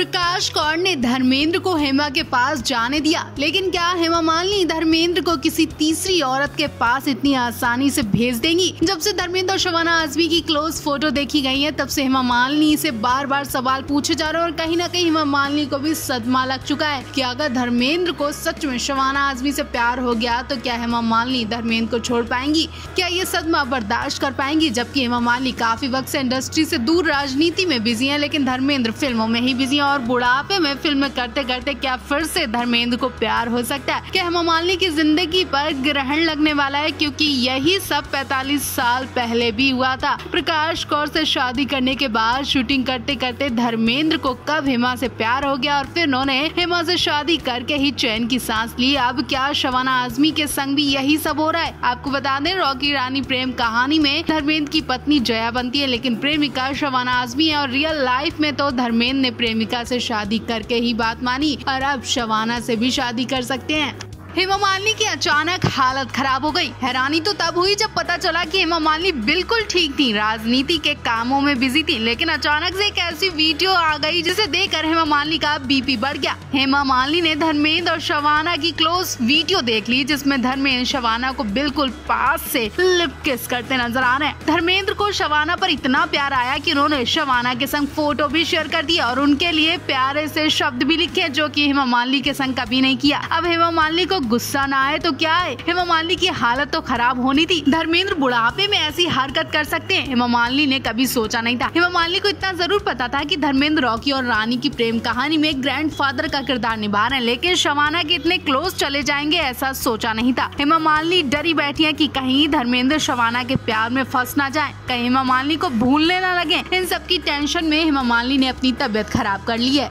प्रकाश कौर ने धर्मेंद्र को हेमा के पास जाने दिया, लेकिन क्या हेमा मालिनी धर्मेंद्र को किसी तीसरी औरत के पास इतनी आसानी से भेज देंगी? जब से धर्मेंद्र और शबाना आजमी की क्लोज फोटो देखी गई है, तब से हेमा मालिनी से बार बार सवाल पूछे जा रहे हैं और कहीं न कहीं हेमा मालिनी को भी सदमा लग चुका है कि अगर धर्मेंद्र को सच में शबाना आजमी से प्यार हो गया तो क्या हेमा मालिनी धर्मेंद्र को छोड़ पाएंगी? क्या ये सदमा बर्दाश्त कर पाएंगी? जबकि हेमा मालिनी काफी वक्त से इंडस्ट्री से दूर राजनीति में बिजी है, लेकिन धर्मेंद्र फिल्मों में ही बिजी है और बुढ़ापे में फिल्म करते करते क्या फिर से धर्मेंद्र को प्यार हो सकता है? क्या हेमा मालिनी की जिंदगी पर ग्रहण लगने वाला है? क्योंकि यही सब 45 साल पहले भी हुआ था। प्रकाश कौर से शादी करने के बाद शूटिंग करते करते धर्मेंद्र को कब हेमा से प्यार हो गया और फिर उन्होंने हेमा से शादी करके ही चैन की सांस ली। अब क्या शबाना आजमी के संग भी यही सब हो रहा है? आपको बता दें, रॉकी रानी प्रेम कहानी में धर्मेंद्र की पत्नी जया बनती है, लेकिन प्रेमिका शबाना आजमी है और रियल लाइफ में तो धर्मेंद्र ने प्रेमिका से शादी करके ही बात मानी और अब शबाना से भी शादी कर सकते हैं। हेमा मालिनी की अचानक हालत खराब हो गई। हैरानी तो तब हुई जब पता चला कि हेमा मालिनी बिल्कुल ठीक थी, राजनीति के कामों में बिजी थी, लेकिन अचानक से एक ऐसी वीडियो आ गई जिसे देखकर हेमा मालिनी का बीपी बढ़ गया। हेमा मालिनी ने धर्मेंद्र और शबाना की क्लोज वीडियो देख ली, जिसमें धर्मेंद्र शबाना को बिल्कुल पास से लिप किस करते नजर आ रहे हैं। धर्मेंद्र को शबाना पर इतना प्यार आया कि उन्होंने शबाना के संग फोटो भी शेयर कर दिया और उनके लिए प्यारे से शब्द भी लिखे, जो कि हेमा मालिनी के संग कभी नहीं किया। अब हेमा मालिनी को गुस्सा ना आए तो क्या है, हेमा मालिनी की हालत तो खराब होनी थी। धर्मेंद्र बुढ़ापे में ऐसी हरकत कर सकते हैं, हेमा मालिनी ने कभी सोचा नहीं था। हेमा मालिनी को इतना जरूर पता था कि धर्मेंद्र रॉकी और रानी की प्रेम कहानी में ग्रैंडफादर का किरदार निभा रहे हैं, लेकिन शबाना के इतने क्लोज चले जाएंगे ऐसा सोचा नहीं था। हेमा मालिनी डरी बैठी है कि कहीं धर्मेंद्र शबाना के प्यार में फंस ना जाए, कहीं हेमा मालिनी को भूलने ना लगे। इन सब की टेंशन में हेमा मालिनी ने अपनी तबीयत खराब कर ली है।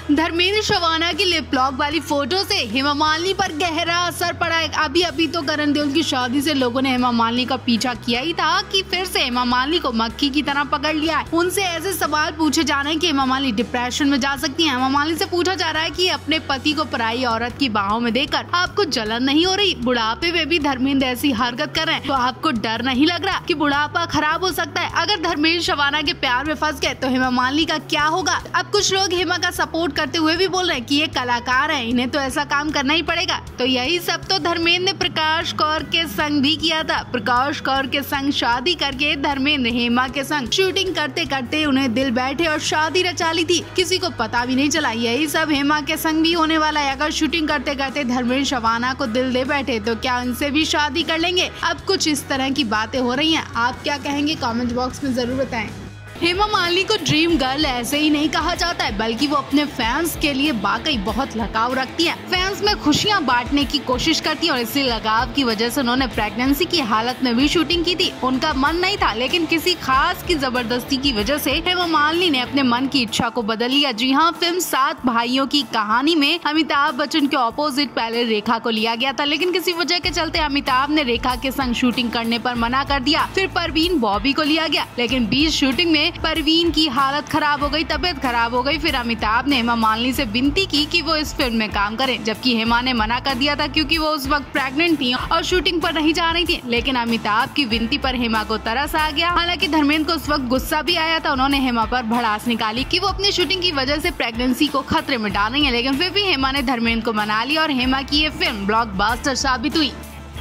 धर्मेंद्र शबाना की लिप लॉक वाली फोटो से हेमा मालिनी पर गहरा असर पड़ा है। अभी तो करण देओल की शादी से लोगों ने हेमा मालिनी का पीछा किया ही था कि फिर से हेमा मालिनी को मक्खी की तरह पकड़ लिया है। उनसे ऐसे सवाल पूछे जा रहे हैं कि हेमा मालिनी डिप्रेशन में जा सकती है। हेमा मालिनी से पूछा जा रहा है कि अपने पति को पराई औरत की बाहों में देखकर आपको जलन नहीं हो रही? बुढ़ापे में भी धर्मेंद्र ऐसी हरकत कर रहे हैं तो आपको डर नहीं लग रहा कि बुढ़ापा खराब हो सकता है? अगर धर्मेंद्र शबाना के प्यार में फंस गए तो हेमा मालिनी का क्या होगा? अब कुछ लोग हेमा का सपोर्ट करते हुए भी बोल रहे हैं कि ये कलाकार है, इन्हें तो ऐसा काम करना ही पड़ेगा। तो यही सब तो धर्मेंद्र ने प्रकाश कौर के संग भी किया था। प्रकाश कौर के संग शादी करके धर्मेंद्र हेमा के संग शूटिंग करते करते उन्हें दिल बैठे और शादी रचा ली थी, किसी को पता भी नहीं चला। यही सब हेमा के संग भी होने वाला है। अगर शूटिंग करते करते धर्मेंद्र शबाना को दिल दे बैठे तो क्या उनसे भी शादी कर लेंगे? अब कुछ इस तरह की बातें हो रही हैं। आप क्या कहेंगे कमेंट बॉक्स में जरूर बताएं। हेमा मालिनी को ड्रीम गर्ल ऐसे ही नहीं कहा जाता है, बल्कि वो अपने फैंस के लिए वाकई बहुत लगाव रखती है। फैंस में खुशियां बांटने की कोशिश करती है और इसी लगाव की वजह से उन्होंने प्रेगनेंसी की हालत में भी शूटिंग की थी। उनका मन नहीं था, लेकिन किसी खास की जबरदस्ती की वजह से हेमा मालिनी ने अपने मन की इच्छा को बदल लिया। जी हाँ, फिल्म 7 भाइयों की कहानी में अमिताभ बच्चन के ऑपोजिट पहले रेखा को लिया गया था, लेकिन किसी वजह के चलते अमिताभ ने रेखा के संग शूटिंग करने पर मना कर दिया। फिर परवीन बॉबी को लिया गया, लेकिन बीच शूटिंग में परवीन की हालत खराब हो गई, तबीयत खराब हो गई। फिर अमिताभ ने हेमा मालिनी से विनती की कि वो इस फिल्म में काम करें, जबकि हेमा ने मना कर दिया था क्योंकि वो उस वक्त प्रेग्नेंट थी और शूटिंग पर नहीं जा रही थी। लेकिन अमिताभ की विनती पर हेमा को तरस आ गया। हालांकि धर्मेंद्र को उस वक्त गुस्सा भी आया था। उन्होंने हेमा पर भड़ास निकाली कि वो अपनी शूटिंग की वजह से प्रेगनेंसी को खतरे में डाल रही है, लेकिन फिर भी हेमा ने धर्मेंद्र को मना लिया और हेमा की ये फिल्म ब्लॉकबस्टर साबित हुई।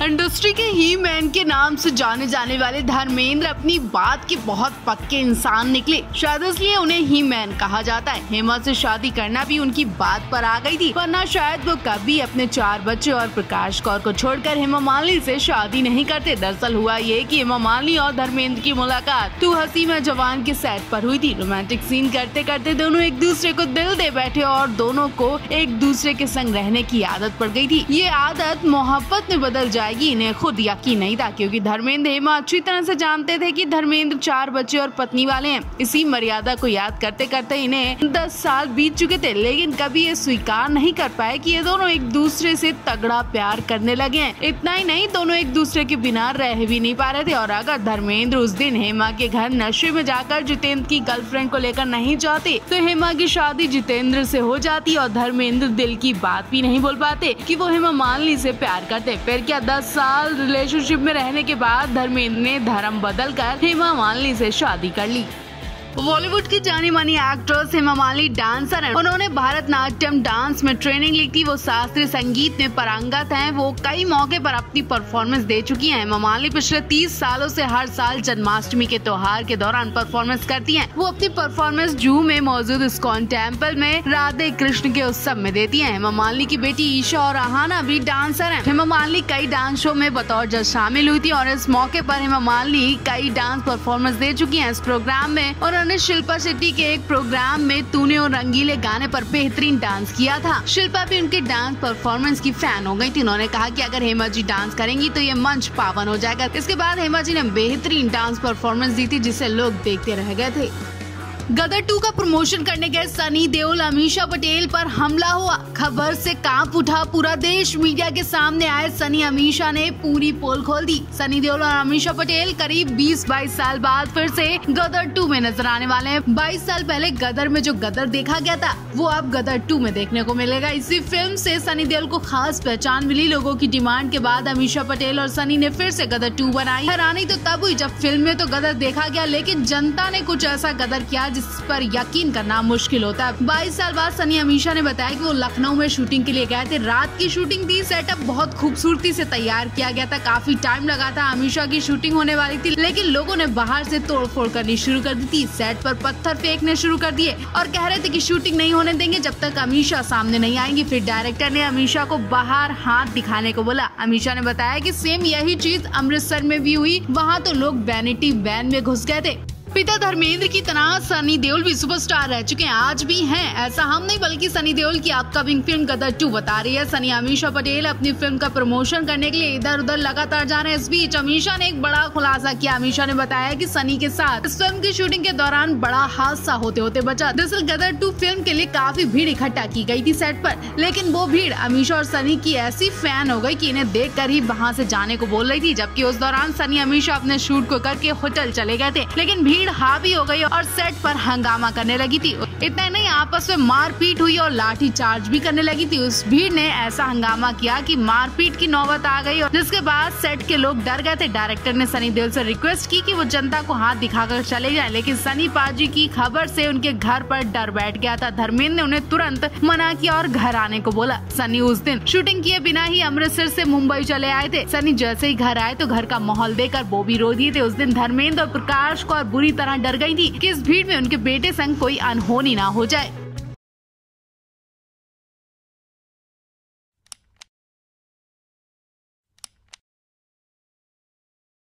इंडस्ट्री के ही मैन के नाम से जाने जाने वाले धर्मेंद्र अपनी बात के बहुत पक्के इंसान निकले, शायद इसलिए उन्हें ही मैन कहा जाता है। हेमा से शादी करना भी उनकी बात पर आ गई थी, वरना शायद वो कभी अपने 4 बच्चे और प्रकाश कौर को छोड़कर हेमा मालिनी से शादी नहीं करते। दरअसल हुआ ये कि हेमा मालिनी और धर्मेंद्र की मुलाकात तू हसी मैं जवान के सेट पर हुई थी। रोमांटिक सीन करते करते दोनों एक दूसरे को दिल दे बैठे और दोनों को एक दूसरे के संग रहने की आदत पड़ गई थी। ये आदत मोहब्बत में बदल जाएगी, इन्हें खुद यकीन नहीं था, क्योंकि धर्मेंद्र हेमा अच्छी तरह से जानते थे कि धर्मेंद्र 4 बच्चे और पत्नी वाले हैं। इसी मर्यादा को याद करते करते इन्हें 10 साल बीत चुके थे, लेकिन कभी ये स्वीकार नहीं कर पाए कि ये दोनों एक दूसरे से तगड़ा प्यार करने लगे हैं। इतना ही नहीं, दोनों एक दूसरे के बिना रह भी नहीं पा रहे थे। और अगर धर्मेंद्र उस दिन हेमा के घर नशे में जाकर जितेंद्र की गर्लफ्रेंड को लेकर नहीं जाते तो हेमा की शादी जितेंद्र से हो जाती और धर्मेंद्र दिल की बात भी नहीं बोल पाते कि वो हेमा मालिनी से प्यार करते। फिर क्या 10 साल रिलेशनशिप में रहने के बाद धर्मेंद्र ने धर्म बदलकर हेमा मालिनी से शादी कर ली। बॉलीवुड की जानी मानी एक्ट्रेस हेमा मालिनी डांसर हैं। उन्होंने भारतनाट्यम डांस में ट्रेनिंग ली थी। वो शास्त्रीय संगीत में पारंगत हैं। वो कई मौके पर अपनी परफॉर्मेंस दे चुकी हैं। हेमा मालिनी पिछले 30 सालों से हर साल जन्माष्टमी के त्योहार के दौरान परफॉर्मेंस करती हैं। वो अपनी परफॉर्मेंस जूहू में मौजूद इस्कॉन टेम्पल में राधे कृष्ण के उत्सव में देती हैं। हेमा मालिनी की बेटी ईशा और आहाना भी डांसर हैं। हेमा मालिनी कई डांस शो में बतौर जज शामिल हुई थी और इस मौके पर हेमा मालिनी कई डांस परफॉर्मेंस दे चुकी हैं। इस प्रोग्राम में उन्होंने शिल्पा शेट्टी के एक प्रोग्राम में तूने और रंगीले गाने पर बेहतरीन डांस किया था। शिल्पा भी उनके डांस परफॉर्मेंस की फैन हो गई थी। उन्होंने कहा कि अगर हेमा जी डांस करेंगी तो ये मंच पावन हो जाएगा। इसके बाद हेमा जी ने बेहतरीन डांस परफॉर्मेंस दी थी जिसे लोग देखते रह गए थे। गदर 2 का प्रमोशन करने गए सनी देओल अमीषा पटेल पर हमला हुआ। खबर से कांप उठा पूरा देश। मीडिया के सामने आए सनी अमीषा ने पूरी पोल खोल दी। सनी देओल और अमीषा पटेल करीब 20-22 साल बाद फिर से गदर 2 में नजर आने वाले हैं। 22 साल पहले गदर में जो गदर देखा गया था वो अब गदर 2 में देखने को मिलेगा। इसी फिल्म से सनी देओल को खास पहचान मिली। लोगों की डिमांड के बाद अमीषा पटेल और सनी ने फिर से गदर 2 बनाई। हैरानी तो तब हुई जब फिल्म में तो गदर देखा गया, लेकिन जनता ने कुछ ऐसा गदर किया जिस पर यकीन करना मुश्किल होता है। 22 साल बाद सनी अमीषा ने बताया कि वो लखनऊ में शूटिंग के लिए गए थे। रात की शूटिंग थी। सेटअप बहुत खूबसूरती से तैयार किया गया था। काफी टाइम लगा था। अमीषा की शूटिंग होने वाली थी, लेकिन लोगों ने बाहर से तोड़फोड़ करनी शुरू कर दी थी। सेट पर पत्थर फेंकने शुरू कर दिए और कह रहे थे कि शूटिंग नहीं होने देंगे जब तक अमीषा सामने नहीं आएंगी। फिर डायरेक्टर ने अमीषा को बाहर हाथ दिखाने को बोला। अमीषा ने बताया कि सेम यही चीज अमृतसर में भी हुई। वहाँ तो लोग वैनिटी वैन में घुस गए थे। पिता धर्मेंद्र की तरह सनी देओल भी सुपरस्टार रह चुके हैं, आज भी हैं। ऐसा हम नहीं बल्कि सनी देओल की अपकमिंग फिल्म गदर 2 बता रही है। सनी अमीषा पटेल अपनी फिल्म का प्रमोशन करने के लिए इधर उधर लगातार जा रहे हैं। इस बीच अमीषा ने एक बड़ा खुलासा किया। अमीषा ने बताया कि सनी के साथ इस फिल्म की शूटिंग के दौरान बड़ा हादसा होते होते बचा। दरअसल गदर 2 फिल्म के लिए काफी भीड़ इकट्ठा की गई थी सेट पर, लेकिन वो भीड़ अमीषा और सनी की ऐसी फैन हो गई कि इन्हें देख कर ही वहाँ से जाने को बोल रही थी। जबकि उस दौरान सनी अमीषा अपने शूट को करके होटल चले गए थे, लेकिन भीड़ हावी हो गई और सेट पर हंगामा करने लगी थी। इतना नहीं, आपस में मारपीट हुई और लाठी चार्ज भी करने लगी थी। उस भीड़ ने ऐसा हंगामा किया कि मारपीट की नौबत आ गई, और जिसके बाद सेट के लोग डर गए थे। डायरेक्टर ने सनी देओल से रिक्वेस्ट की कि वो जनता को हाथ दिखाकर चले जाएं, लेकिन सनी पाजी की खबर से उनके घर पर डर बैठ गया था। धर्मेंद्र ने उन्हें तुरंत मना किया और घर आने को बोला। सनी उस दिन शूटिंग किए बिना ही अमृतसर से मुंबई चले आए थे। सनी जैसे ही घर आए तो घर का माहौल देखकर वो भी रो दिए थे। उस दिन धर्मेंद्र और प्रकाश कौर बुरी तरह डर गई थी कि इस भीड़ में उनके बेटे संग कोई अनहोनी ना हो जाए।